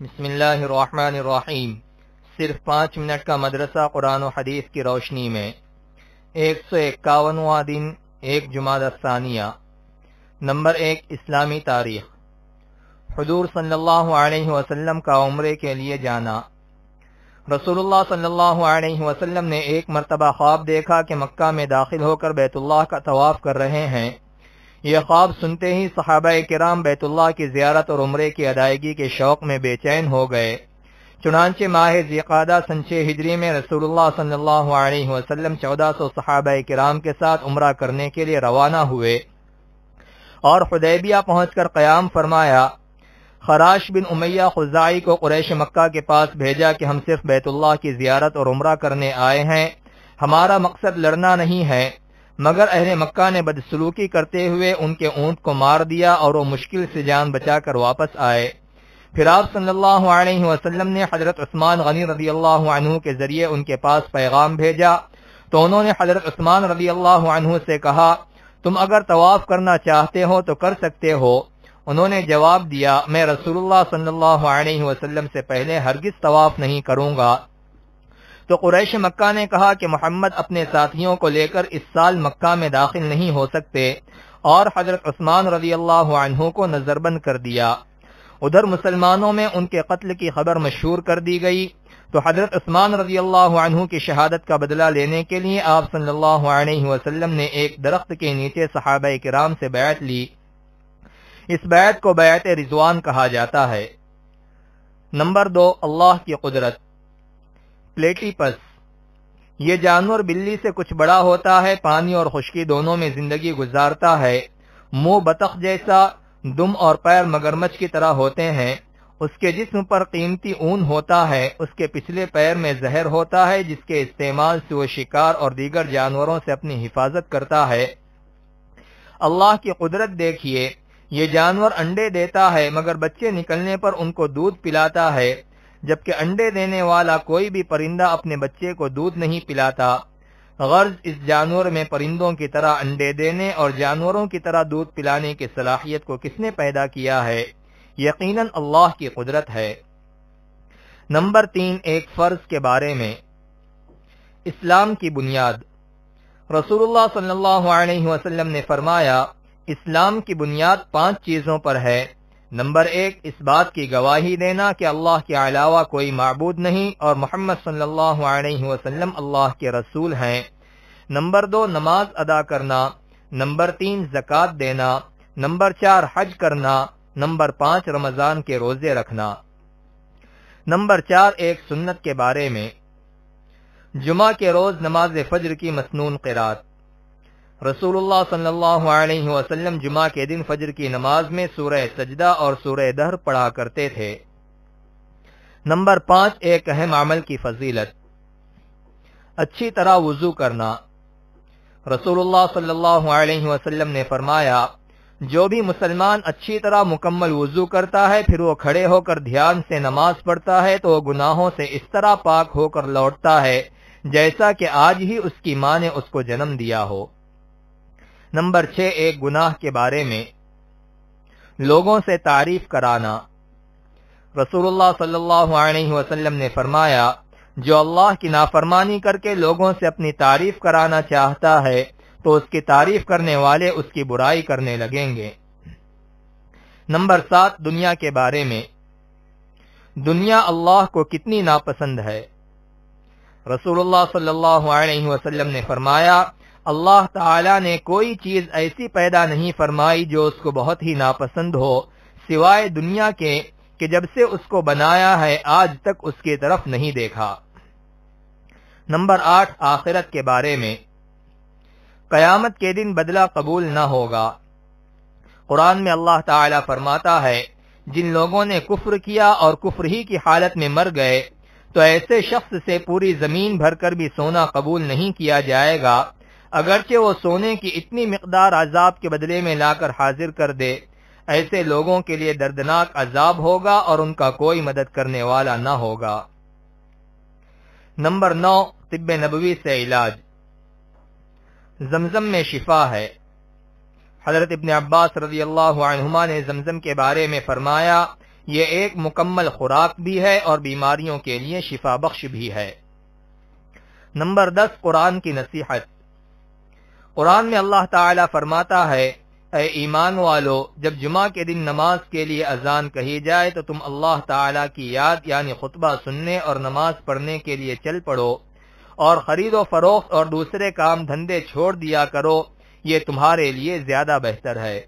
بسم اللہ الرحمن الرحیم۔ صرف 5 منٹ کا مدرسہ قرآن و حدیث کی روشنی میں 151واں دن 1 جمادی الثانیہ۔ نمبر 1، اسلامی تاریخ۔ حضور صلی اللہ علیہ وسلم کا عمرے کے لیے جانا۔ رسول اللہ صلی اللہ علیہ وسلم نے ایک مرتبہ خواب دیکھا کہ مکہ میں داخل ہو کر بیت اللہ کا طواف کر رہے ہیں۔ یہ خواب سنتے ہی صحابہ کرام بیت اللہ کی زیارت اور عمرے کی ادائیگی کے شوق میں بے چین ہو گئے۔ چنانچہ ماہ ذیقعدہ سن 6 ہجری میں رسول اللہ صلی اللہ علیہ وسلم 1400 صحابہ کرام کے ساتھ عمرہ کرنے کے لیے روانہ ہوئے اور حدیبیہ پہنچ کر قیام فرمایا۔ خراش بن امیہ خزاعی کو قریش مکہ کے پاس بھیجا کہ ہم صرف بیت اللہ کی زیارت اور عمرہ کرنے آئے ہیں، ہمارا مقصد لڑنا نہیں ہے، مگر اہل مکہ نے بدسلوکی کرتے ہوئے ان کے اونٹ کو مار دیا اور وہ مشکل سے جان بچا کر واپس آئے۔ پھر آپ صلی اللہ علیہ وسلم نے حضرت عثمان غنی رضی اللہ عنہ کے ذریعے ان کے پاس پیغام بھیجا تو انہوں نے حضرت عثمان رضی اللہ عنہ سے کہا، تم اگر طواف کرنا چاہتے ہو تو کر سکتے ہو۔ انہوں نے جواب دیا، میں رسول اللہ صلی اللہ علیہ وسلم سے پہلے ہرگز طواف نہیں کروں گا۔ تو قریش مکہ نے کہا کہ محمد اپنے ساتھیوں کو لے کر اس سال مکہ میں داخل نہیں ہو سکتے، اور حضرت عثمان رضی اللہ عنہ کو نظر بند کر دیا۔ ادھر مسلمانوں میں ان کے قتل کی خبر مشہور کر دی گئی تو حضرت عثمان رضی اللہ عنہ کی شہادت کا بدلہ لینے کے لیے آپ صلی اللہ علیہ وسلم نے ایک درخت کے نیچے صحابہ کرام سے بیعت لی۔ اس بیعت کو بیعت رضوان کہا جاتا ہے۔ نمبر 2، اللہ کی قدرت۔ پلیٹیپس، یہ جانور بلی سے کچھ بڑا ہوتا ہے، پانی اور خشکی دونوں میں زندگی گزارتا ہے، منہ بطخ جیسا، دم اور پیر مگرمچھ کی طرح ہوتے ہیں، اس کے جسم پر قیمتی اون ہوتا ہے، اس کے پچھلے پیر میں زہر ہوتا ہے جس کے استعمال سے وہ شکار اور دیگر جانوروں سے اپنی حفاظت کرتا ہے۔ اللہ کی قدرت دیکھیے، یہ جانور انڈے دیتا ہے مگر بچے نکلنے پر ان کو دودھ پلاتا ہے، جبکہ انڈے دینے والا کوئی بھی پرندہ اپنے بچے کو دودھ نہیں پلاتا۔ غرض اس جانور میں پرندوں کی طرح انڈے دینے اور جانوروں کی طرح دودھ پلانے کی صلاحیت کو کس نے پیدا کیا ہے؟ یقیناً اللہ کی قدرت ہے۔ نمبر 3، ایک فرض کے بارے میں۔ اسلام کی بنیاد۔ رسول اللہ صلی اللہ علیہ وسلم نے فرمایا، اسلام کی بنیاد 5 چیزوں پر ہے۔ نمبر 1، اس بات کی گواہی دینا کہ اللہ کے علاوہ کوئی معبود نہیں اور محمد صلی اللہ علیہ وسلم اللہ کے رسول ہیں۔ نمبر 2، نماز ادا کرنا۔ نمبر 3، زکوٰۃ دینا۔ نمبر 4، حج کرنا۔ نمبر 5، رمضان کے روزے رکھنا۔ نمبر 4، ایک سنت کے بارے میں۔ جمعہ کے روز نماز فجر کی مسنون قرات۔ رسول اللہ صلی اللہ علیہ وسلم جمعہ کے دن فجر کی نماز میں سورہ سجدہ اور سورہ دہر پڑھا کرتے تھے۔ نمبر 5، ایک اہم عمل کی فضیلت۔ اچھی طرح وضو کرنا۔ رسول اللہ صلی اللہ علیہ وسلم نے فرمایا، جو بھی مسلمان اچھی طرح مکمل وضو کرتا ہے پھر وہ کھڑے ہو کر دھیان سے نماز پڑھتا ہے تو وہ گناہوں سے اس طرح پاک ہو کر لوٹتا ہے جیسا کہ آج ہی اس کی ماں نے اس کو جنم دیا ہو۔ نمبر 6، ایک گناہ کے بارے میں۔ لوگوں سے تعریف کرانا۔ رسول اللہ صلی اللہ علیہ وسلم نے فرمایا، جو اللہ کی نافرمانی کر کے لوگوں سے اپنی تعریف کرانا چاہتا ہے تو اس کی تعریف کرنے والے اس کی برائی کرنے لگیں گے۔ نمبر 7، دنیا کے بارے میں۔ دنیا اللہ کو کتنی ناپسند ہے۔ رسول اللہ صلی اللہ علیہ وسلم نے فرمایا، اللہ تعالی نے کوئی چیز ایسی پیدا نہیں فرمائی جو اس کو بہت ہی ناپسند ہو سوائے دنیا کے کہ جب سے اس کو بنایا ہے آج تک اس کی طرف نہیں دیکھا۔ نمبر 8، آخرت کے بارے میں۔ قیامت کے دن بدلہ قبول نہ ہوگا۔ قرآن میں اللہ تعالی فرماتا ہے، جن لوگوں نے کفر کیا اور کفر ہی کی حالت میں مر گئے تو ایسے شخص سے پوری زمین بھر کر بھی سونا قبول نہیں کیا جائے گا، اگرچہ وہ سونے کی اتنی مقدار عذاب کے بدلے میں لا کر حاضر کر دے۔ ایسے لوگوں کے لیے دردناک عذاب ہوگا اور ان کا کوئی مدد کرنے والا نہ ہوگا۔ نمبر 9، طب نبوی سے علاج۔ زمزم میں شفا ہے۔ حضرت ابن عباس رضی اللہ عنہما نے زمزم کے بارے میں فرمایا، یہ ایک مکمل خوراک بھی ہے اور بیماریوں کے لیے شفا بخش بھی ہے۔ نمبر 10، قرآن کی نصیحت۔ قرآن میں اللہ تعالی فرماتا ہے، اے ایمان والو، جب جمعہ کے دن نماز کے لیے اذان کہی جائے تو تم اللہ تعالی کی یاد یعنی خطبہ سننے اور نماز پڑھنے کے لیے چل پڑو، اور خرید و فروخت اور دوسرے کام دھندے چھوڑ دیا کرو، یہ تمہارے لیے زیادہ بہتر ہے۔